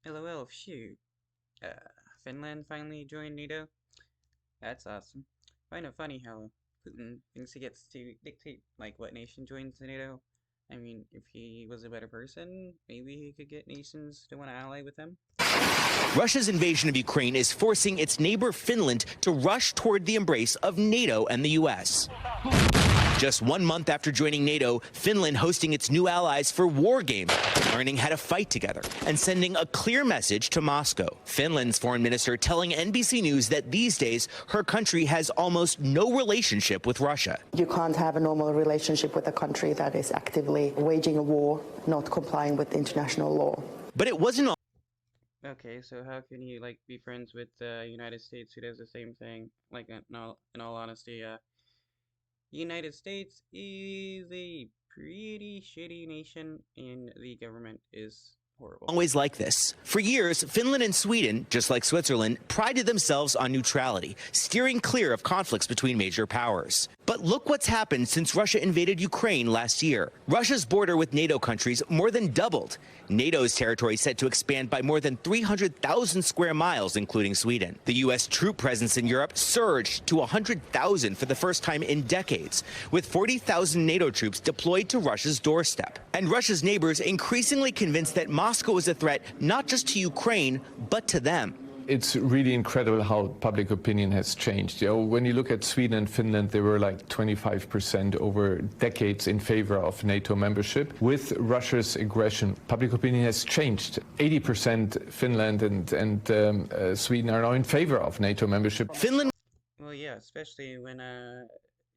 LOL, shoot. Uh, Finland finally joined NATO? That's awesome. Find it funny how Putin thinks he gets to dictate, like, what nation joins the NATO. I mean, if he was a better person, maybe he could get nations to want to ally with him. Russia's invasion of Ukraine is forcing its neighbor Finland to rush toward the embrace of NATO and the U.S. Just 1 month after joining NATO, Finland hosting its new allies for war games, learning how to fight together, and sending a clear message to Moscow. Finland's foreign minister telling NBC News that these days her country has almost no relationship with Russia. You can't have a normal relationship with a country that is actively waging a war, not complying with international law. But it wasn't all. Okay, so how can you, like, be friends with the United States who does the same thing? Like, in all honesty, United States is a pretty shitty nation, and the government is horrible. Always like this. For years, Finland and Sweden, just like Switzerland, prided themselves on neutrality, steering clear of conflicts between major powers. But look what's happened since Russia invaded Ukraine last year. Russia's border with NATO countries more than doubled. NATO's territory set to expand by more than 300,000 square miles, including Sweden. The U.S. troop presence in Europe surged to 100,000 for the first time in decades, with 40,000 NATO troops deployed to Russia's doorstep. And Russia's neighbors increasingly convinced that Moscow is a threat not just to Ukraine, but to them. It's really incredible how public opinion has changed. You know, when you look at Sweden and Finland, they were like 25% over decades in favor of NATO membership. With Russia's aggression, public opinion has changed. 80% Finland and Sweden are now in favor of NATO membership. Finland. Well, yeah, especially when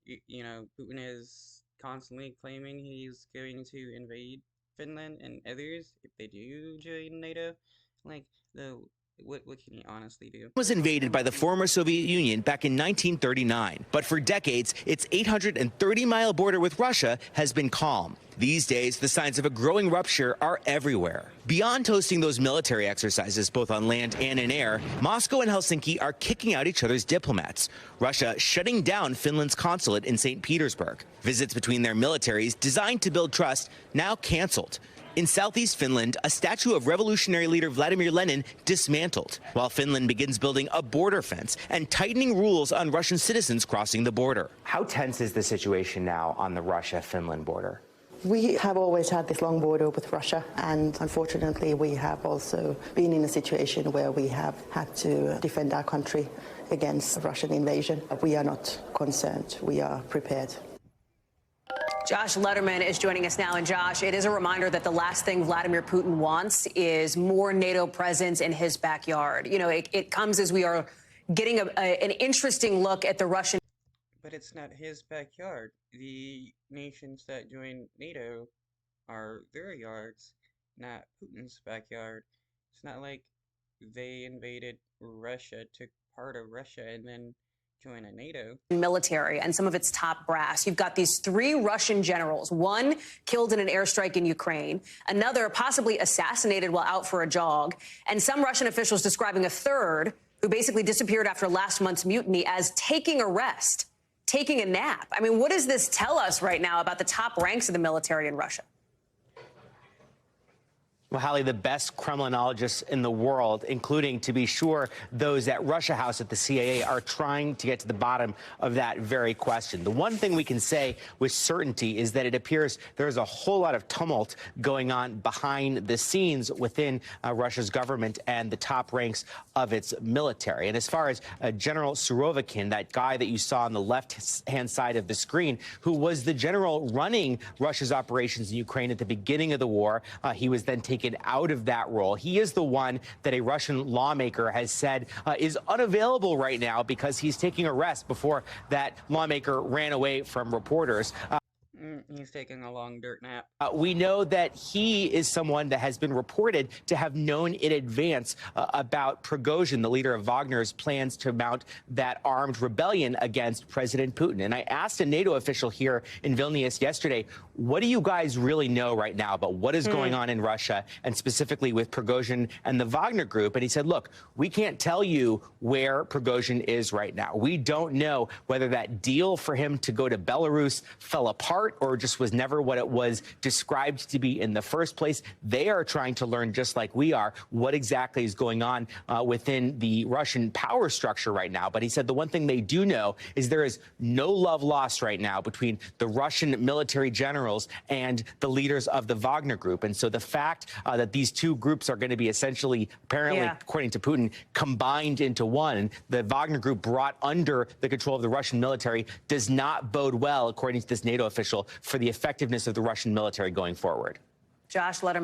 you know, Putin is constantly claiming he's going to invade Finland and others if they do join NATO. Like, what can you honestly do? Was invaded by the former Soviet Union back in 1939. But for decades, its 830-mile border with Russia has been calm. These days, the signs of a growing rupture are everywhere. Beyond hosting those military exercises, both on land and in air, Moscow and Helsinki are kicking out each other's diplomats. Russia shutting down Finland's consulate in St. Petersburg. Visits between their militaries designed to build trust now canceled. In southeast Finland, a statue of revolutionary leader Vladimir Lenin dismantled, while Finland begins building a border fence and tightening rules on Russian citizens crossing the border. How tense is the situation now on the Russia-Finland border? We have always had this long border with Russia, and unfortunately we have also been in a situation where we have had to defend our country against Russian invasion. We are not concerned. We are prepared. Josh Letterman is joining us now. And Josh, it is a reminder that the last thing Vladimir Putin wants is more NATO presence in his backyard. You know, it comes as we are getting an interesting look at the Russian. But it's not his backyard. The nations that join NATO are their yards, not Putin's backyard. It's not like they invaded Russia, took part of Russia, and then join a NATO military and some of its top brass. You've got these 3 Russian generals, one killed in an airstrike in Ukraine, another possibly assassinated while out for a jog, and some Russian officials describing a third who basically disappeared after last month's mutiny as taking a rest, taking a nap. I mean, what does this tell us right now about the top ranks of the military in Russia? Well, Hallie, the best Kremlinologists in the world, including, to be sure, those at Russia House at the CIA, are trying to get to the bottom of that very question. The one thing we can say with certainty is that it appears there's a whole lot of tumult going on behind the scenes within Russia's government and the top ranks of its military. And as far as General Surovikin, that guy that you saw on the left-hand side of the screen, who was the general running Russia's operations in Ukraine at the beginning of the war, he was then taken out of that role. He is the one that a Russian lawmaker has said is unavailable right now because he's taking a rest before that lawmaker ran away from reporters. He's taking a long dirt nap. We know that he is someone that has been reported to have known in advance about Prigozhin, the leader of Wagner's plans to mount that armed rebellion against President Putin. And I asked a NATO official here in Vilnius yesterday, what do you guys really know right now about what is going on in Russia, and specifically with Prigozhin and the Wagner group? And he said, look, we can't tell you where Prigozhin is right now. We don't know whether that deal for him to go to Belarus fell apart or war just was never what it was described to be in the first place. They are trying to learn, just like we are, what exactly is going on within the Russian power structure right now. But he said the one thing they do know is there is no love lost right now between the Russian military generals and the leaders of the Wagner Group. And so the fact that these two groups are going to be essentially, apparently, according to Putin, combined into one, the Wagner Group brought under the control of the Russian military, does not bode well, according to this NATO official, for the effectiveness of the Russian military going forward. Josh Letterman.